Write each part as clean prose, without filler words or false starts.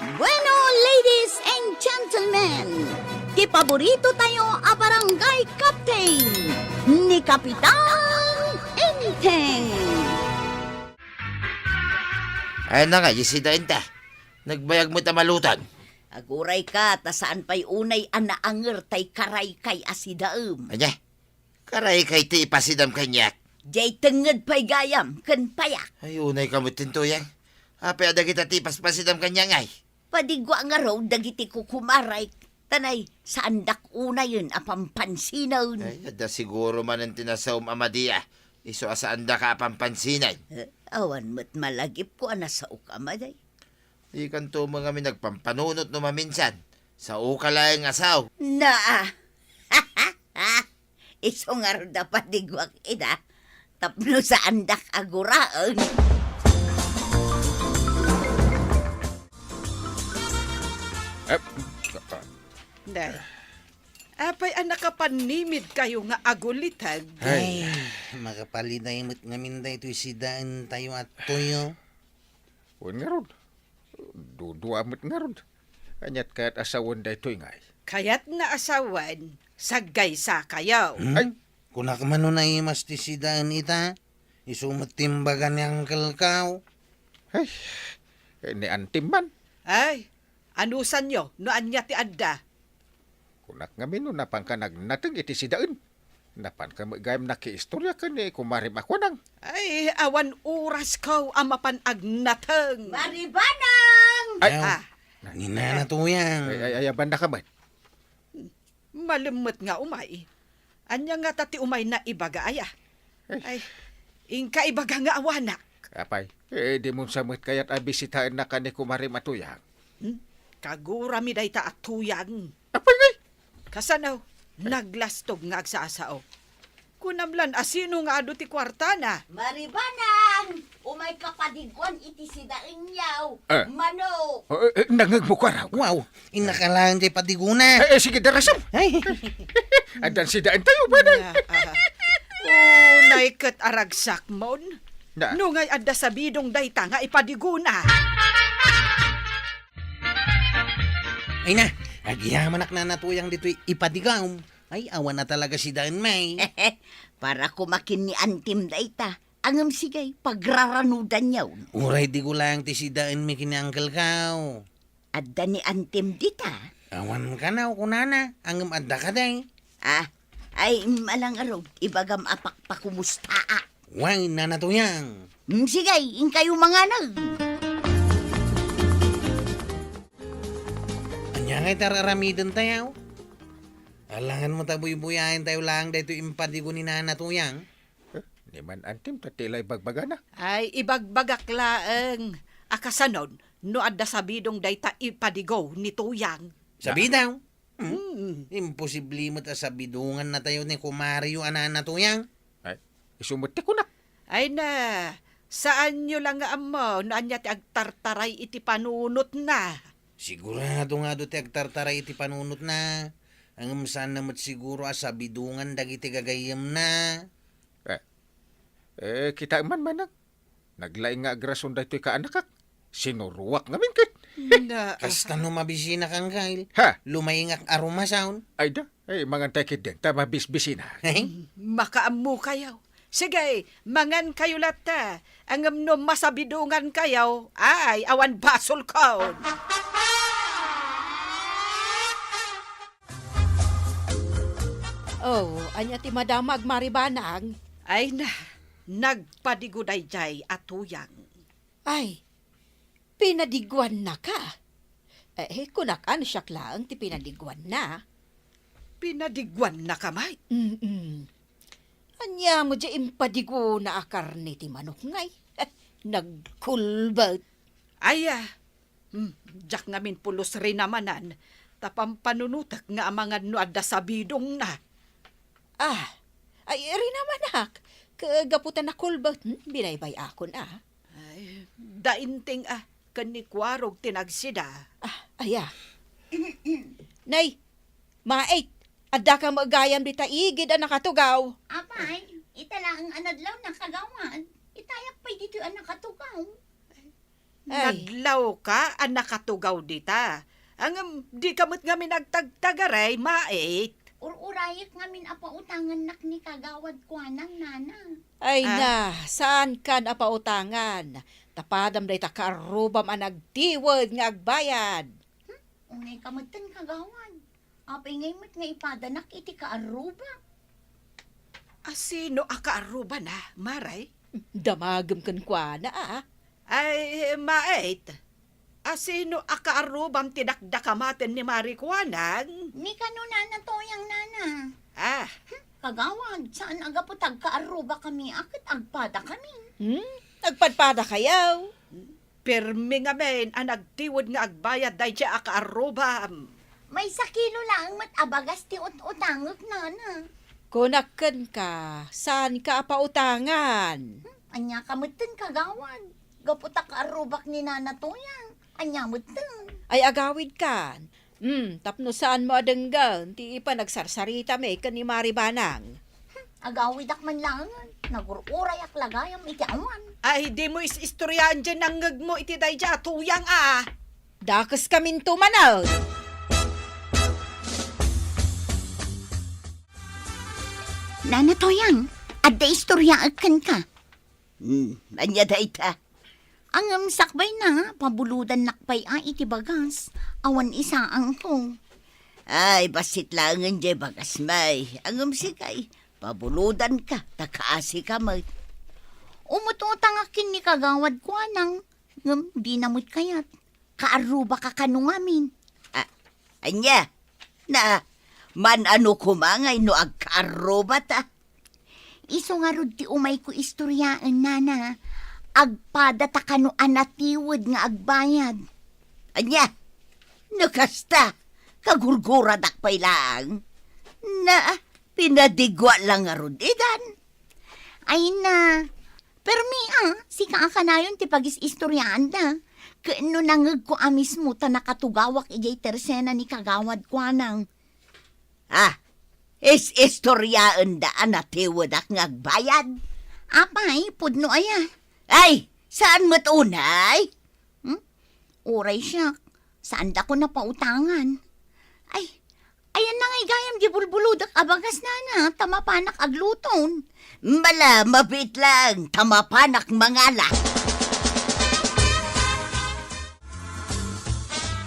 Bueno, ladies and gentlemen, kipaborito tayo a barangay captain ni Kapitan Enteng. Ay na nga, Yesida Enta. Nagbayag mo tamalutan. Aguray ka, ta saan pa'y unay anaanger tay karay kay asidaem. Anya, karay kay ti ipasidam kanyak. Jay tenged pa'y gayam, ken payak. Ay, unay kamot tintuyang. Ape ada kita tipas pasidam kanyang ay. Padigwa nga raw, dagiti kukumaray. Tanay, saan dak una yun, apampansinan. Ay, ada siguro man ang tinasawm amadia. Iso asaan da ka apampansinan. Awan mo't malagip ko ana sa ukamaday. Di kanto mga mi nagpampanunot no maminsan. Sa ukalayang asaw. Na, iso nga raw dapat digwak ina. Tapno sa andak aguraan. Day. Apay anak ka panimid kayo nga agulitag. Ay, makapalinay mo't ngamin da ito'y sidaan tayo at tuyo. O nga ron. Duduamot nga ron. Anyat kaya't asawan da ito'y ngay. Kaya't na asawan, sagay sa kayaw. Ay, Kunak man nun ay mas ti sidaan ita, isumtimbagan niyang kalkaw. ay, ni antim man. Ay, anusan nyo, no anya ti adda. Kunak nga mino napang ka nagnateng iti sidaan. Napan ka gayam nakiistorya ka ni kumarim ako nang. Ay, awan oras kaw amapan agnateng. Maribanang! Ay, Ah, Nangina na tuyang. ay, banda ka man. malimot nga umay. Anya nga tati umay na ibaga aya. Ay, ingka ibaga nga awanak. Apay, di mo samot kaya't abisitaan na ka ni kumarim atuyang. Kagura mi day ta atuyang. Apay ngay! Kasanaw, naglastog nga agsasao. Kunamlan asino nga ado ti kwarta na. Maribanang! Umay kapadigwan iti sidaing yaw. Mano! Nangag mo ka raw. Wow, inakalaan di patiguna. Sige, darasam. Ay, Adan sidaan tayo ba na? Unay ket aragsak mon. Na. Nungay adda sa bidong dayta nga ipadiguna. ay na, agiyaman na natuyang dito'y ipadigaw. Ay, awan na talaga sidaan may. Para kumakin ni Antim dayta, angam sigay pagraranudan yaw. Uray di ko lang ti sidaan may kiniang kalkaw. Adda ni Antim dita. Awan ka na, kunana, angam adda ka day. Ay malang araw, ibagam apak pakumusta. Why, nanatuyang. Sigay, in kayo mga nag. Anya ngay tararamidan tayo. Alangan mo tabuy-buyahin tayo lang dito impadigo ni nanatuyang. Di man antim, tatilay bagbaga na. Ay ibagbagak laeng. Akasanon, no adda sa bidong dayta ipadigo ni tuyang. Sabi daw. Imposible mo ta sa bidungan na tayo ni Kumario ananatuyang. Ay, isumuti ko na. Ay na, saan nyo lang nga amo, no anya ti agtartaray iti panunot na. Sigurado nga do ti agtartaray iti panunot na. Ang saan namat siguro sa bidungan dagiti gagayam na. Kita man manang. Naglaing nga agrason da ito'y kaanak. Sinuruwak nga mingkit. Na, Kasta no mabisina kang kail. Ha? Lumayingak aroma sound. Ay da. Ay, mga takit din. Tama bisbisina. makaamu kayaw. Sige, mangan kayo lata. Ang amno masabidungan kayaw, ay awan basol kaon. Oh, anya ti madamag maribanang. Ay na, nagpadiguday jay atuyang. Ay, pinadiguan na ka. Kunakan siya lang ti pinadiguan na. Pinadiguan na kamay. Anya mo di impadigo na akar ni ti manok ngay. Nagkulbat. Aya, jak ngamin pulos rin namanan. Tapampanunutak nga amangan no adda sa bidong na. Ay, rin naman ak. Kagaputan na kulbat. Binaybay akon Ay, dainting kanikwarog tinagsida. Aya. Nay, mait. Adda ka magayam di taigid ang nakatugaw. Apay, ita lang ang anadlaw na kagawan. Itayak pa'y dito ang nakatugaw. Ay. Naglaw ka, ang nakatugaw dita. Ang di kamot nga minagtagtagaray, mait. Ururayat ngamin apa utangan nak ni kagawad ko nang nana. Ay na, saan ka napautangan? Tapadam day ta karubam ang nagtiwad nga agbayad. Unay kamutan kagawad. Apay ngay mat nga ipadanak iti kaaruba. Asino akaaruba na, maray? Damagam kan kwa na Ay, mait. Asino akaarubam tinakdakamaten ni Marikuanang? Ni kanunana toyang nana. Ah, Kagawad, saan agaputag kaaruba kami akit agpada kami. Nagpadpada kayaw. pirmi nga men, ang nagtiwod nga agbayad dahi siya akaarubam. May sakilo lang mat abagas ti utangok nana. Kunakan ka, saan ka pautangan? Anya kamutan kagawad. Gaputak kaarubak ni nana toyang. Anya mutan. Ay agawid kan. Tapno saan mo adenggan, ti ipa nagsarsarita me kan ni Maribanang. Agawidak man lang. Nagururay ak lagayam iti awan. Ay, di mo istoryahan dyan ang ngag mo iti dahi siya, tuyang Dakas kamin tumanaw. Nana toyang, adda istorya akan ka. Anya da ita. Ang sakbay na, pabuludan nakpay iti bagas. Awan isa ang ko. Ay, basit lang ang jay bagas may. Ang sikay, pabuludan ka, takaasi ka may. Umututang akin ni kagawad ko anang. Di namut kayat. Kaaruba ka kanungamin. Anya, na, man ano kumangay no agkaaruba ta. Iso nga rod ti umay ko istoryaan nana. Agpada ta kano anatiwod nga agbayad. Anya, nakasta, kagurgura dakpay lang. Na, pinadigwa lang nga rod idan. Ay na, pero si kaakanayon ti pagis-istoryaan da. Kaano nangag ko mismo ta nakatugawak ijay tersena ni kagawad ko anang. Is-istoryaan da anatiwod ak nga agbayad. Apay, pudno aya. Ay, saan mo't unay? Uray siya, saan da ko napautangan? Ay, ayan na ngay gayam di bulbuludak abagas na tamapanak agluton. Mala, mabit lang, tamapanak mangala.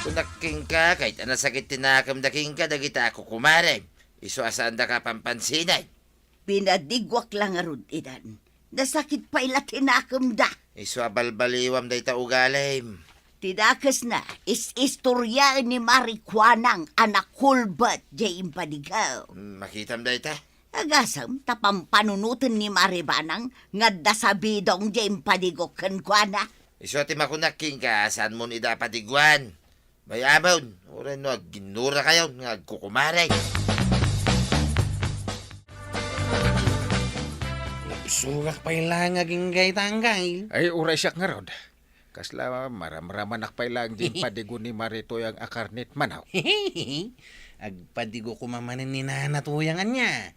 Kunaking ka, kahit sakit tinakam daking ka, dagita ako kumarem. Iso asaan da ka pampansinay. Pinadigwak lang arud idan. Nasakit pa ila tinakam da. Iso abalbaliwam da ita ugalim. Tidakas na, is-istorya ni Marikuanang anak kulbat jay impadigaw. Makitam da ita. Agasam, tapampanunutan ni Maribanang nga dasabidong jay impadigokan kwa na. Iso ti makunaking ka, saan mo ida patigwan? Mayabon, oray no, ginura kayo, nga kukumaray. Sugak pa ilang aging gay tanggay. Ay, uray siya nga rod. Kasla maramraman akpay lang din padigo ni Marito yung akarnit manaw. Agpadigo ko mamanin ni Nana tuyangan niya.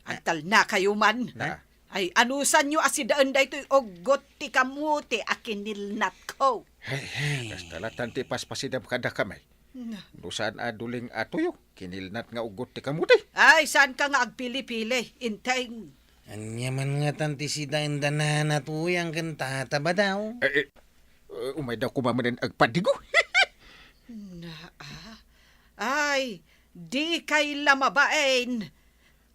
Antal na kayo man. Na. Ay, anusan nyo asidaan da ito'y ogot ti kamuti akinilnat ko. Kastalatan ti paspasidam kada kamay. Lusan aduling atuyo, kinilnat nga ugot ti kamuti. Ay, saan ka nga agpili-pili? Inteng. Anya man nga tanti si Dainda Nana tuyang kan tataba daw. Umay daw kumamanin agpadigo. Ay, di kay lamabain.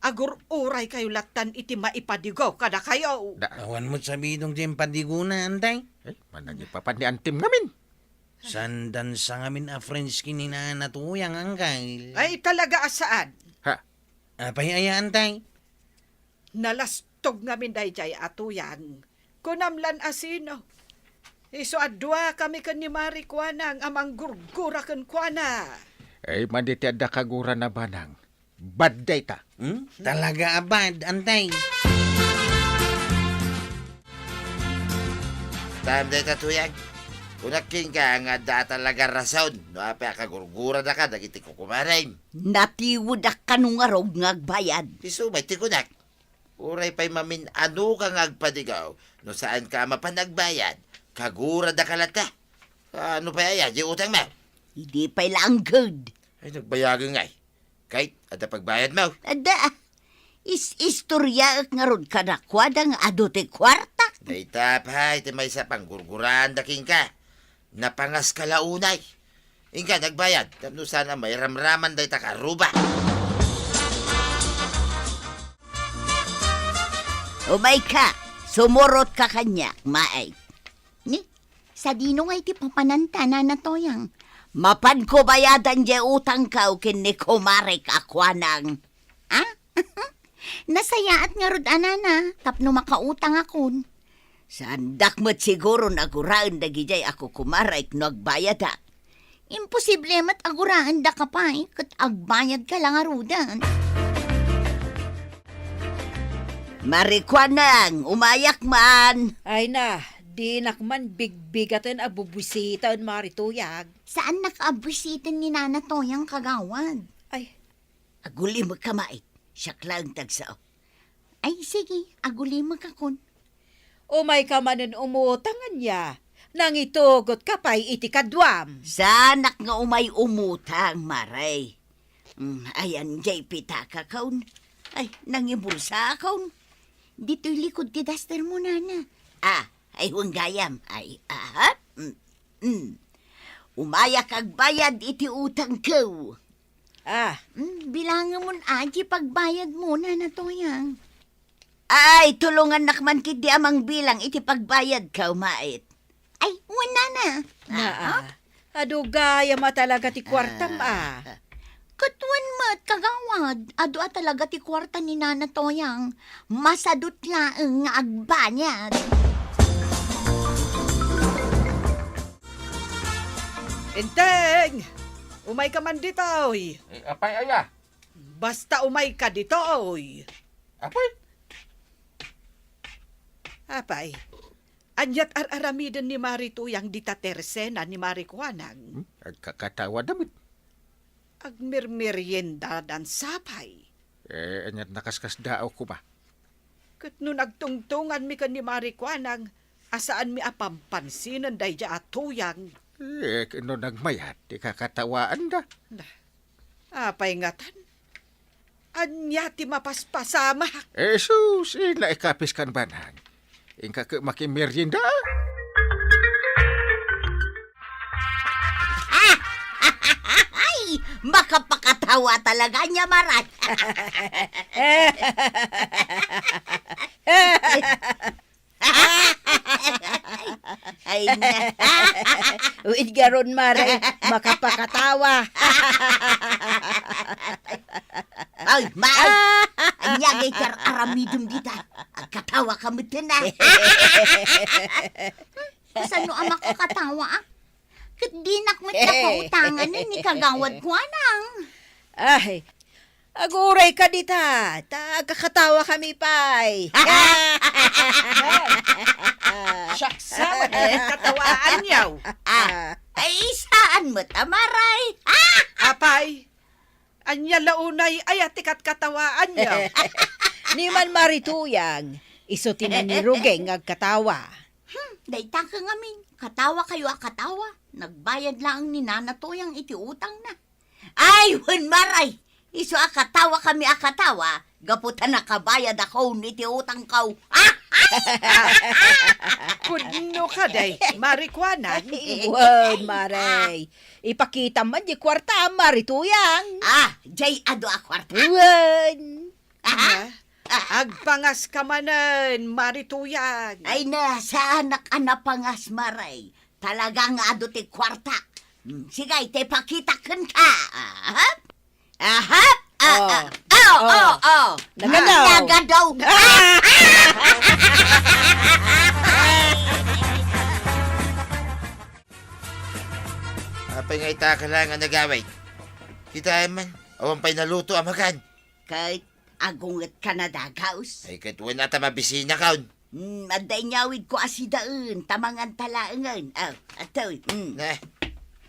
Agur-uray kayo latan iti maipadigo kada kayo. Awan mo sabidong dyan padigo na, antay. Manang ipapan ni antim ngamin. Sandan sa ngamin a friends kini Nana tuyang angkay. Ay, talaga asaan? Apay aya, antay. Nalastog ngamin dahi jay atuyan. Kunamlan asino. Iso adwa kami kan ni Marikuanang amang gurgura kan kuana. Ay, manditi ada kagura na banang. Bad day ta. Talaga abad, antay. Tam da ita tuyag. Kunaking ka, nga da talaga rason. No, api akagurgura da ka, dagiti kukumaray. Natiwod ak kanungarog nga agbayad. Iso may tikunak. Uray pa'y mamin ano ka nga agpadigaw, no saan ka mapanagbayad, Kagura da kalat ka. Ano pa yaya, di utang mo? Hindi pa lang good. Ay, nagbayagan nga eh. Kahit, ada pagbayad mo. Ada, istorya nga ron ka na kwadang adote kwarta. Dayta pa, iti may sa panggurguran daking ka. Napangas ka launay. Inka, nagbayad. Tapno sana may ramraman dayta ka, ruba. Umay ka, sumurot ka kanya, maay. Ni, sa dino nga iti papanantana na toyang. Mapan ko bayadan di utang ka o kin ni kumarek akwanang. Ha? Nasayaat nga rod anana, tapno makautang akon. Sandak mo't siguro naguraan dagi jay ako kumarek no agbayad ha. Imposible mat aguraan da ka pa kat agbayad ka lang arudan. Marikwanang, umayak man. Ay na, di nakman bigbigatan abubwisitan marituyag. Saan nakaabwisitin ni Nana Toyang kagawad? Ay, Aguli mo kamait, siya lang tagsao. Ay sige, aguli mo kakon. umay ka manen umutangan niya. Nang itugot ka pa'y iti kadwam. Sanak nga umay umutang, maray. Ayan, jay pitaka kaun. Ay, nangibulsa kaun. Dito'y likod ti daster mo, Nana. Ay huwag gayam. Ay, Umayak agbayad iti utang ko. Bilangan mo aji pagbayad mo, Nana Toyang. Ay, tulungan nakman kit di amang bilang iti pagbayad ka, umait. Ay, wala na. Adugaya ma talaga ti kwartam Katuan mat, kagawad. Ado talaga ti kwarta ni Nana Toyang. Masadot laeng nga agbanyad. Inteng! Umay ka man dito, oy. Apay aya? Basta umay ka dito, oy. Apay? Apay, anyat ar-aramiden ni Marituyang dita tersena ni Marikuanang. Agkakatawa damit. Agmirmerienda dan sapay. Anyat nakaskas dao ko ba? Kat no nagtungtungan mi kan ni Marikuanang, asaan mi apampansinan day ja atuyang. No nagmayat, di kakatawaan da. Apay ngatan. Anya ti mapaspasamak. Sus, ila ikapis kan banan. Ingka ke makimerienda. Ay, makapakatawa talaga niya, Marat. Ay, na. Uid garon maray, makapakatawa. Ay, Maay. Anyagay kar aramidum dita. Agkatawa ka mo na. Kasano ang makakatawa? Kat di nakmat na kautangan ni kagawad ko anang. Ay, aguray ka dita. Kakatawa kami pay. Sama na katawaan yaw. Ay, saan mo tamaray? Apay, anya launay ay atikat katawaan yaw. Ni man marituyang, isutin na ni Rugeng agkatawa. Dayta ka ngamin. Katawa kayo katawa. Nagbayad lang ni Nana Toyang iti utang na. Ay, hun maray. Iso akatawa kami akatawa. Gaputan nakabayad ako niti utang kau. Kudno ka day, Marikuanang. Wan, maray. Ipakita man di kwarta, marituyang. Jay ado akwarta. Wan. Agpangas ka manan, Marituyang. Ay na, sa anak-anak pangas maray. Talagang ado ti kwarta. Sigay, te pakitakon ka. Nagadaw. Nagadaw. Apay nga itaka lang ang nagaway. Kita man, awan pa'y naluto amakan. Kahit agungat ka na dagaws. Ay katuwa na ta mabisina kaon. Aday nyawid ko asidaan, tamangan talaangan. Ato, Na,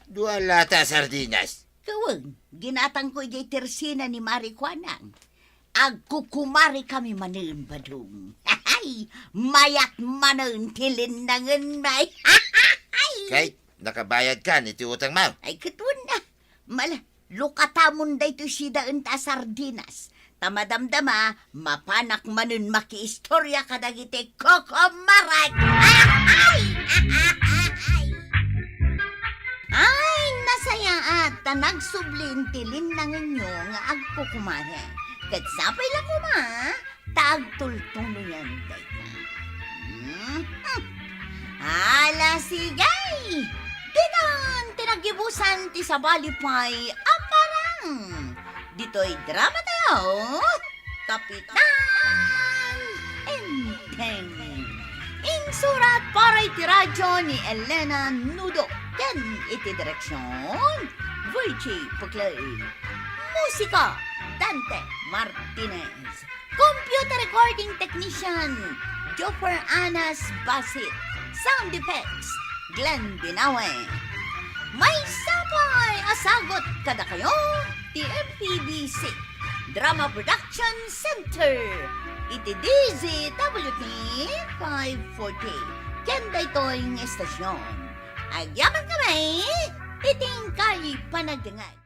dua lata sardinas. kawang, ginatang ko ijay tersina ni Marikuanang. Agkukumari kami manin badong. Mayat manon tilinangan may. Kay, nakabayad ka ni ti utang mo. Ay, katun na. Mala, lukatamon da ito si daan ta sardinas. Tamadamdama, mapanak manon makiistorya ka dagiti kokomarat. Ay, nasaya at nagsublin tilin ng inyo nga agkukumare. Katsapay lang kuma, tagtultulo yan, day ka. Ala, sigay! Dinan, tinagibusan ti sa balipay, aparang! Dito'y drama tayo, Kapitan Enteng. Insurat para iti radyo ni Elena Nudo. Yan iti direksyon, Virgie Puclay. Musika, Dante Martinez. Computer recording technician, Joffer Anas Basit. Sound effects, Glenn Binawe. May sapay asagot kada kayo, TMPBC Drama Production Center. Iti DZWT 540. Kenda ito'y estasyon. Agyaman kami, iting kay panagdangan.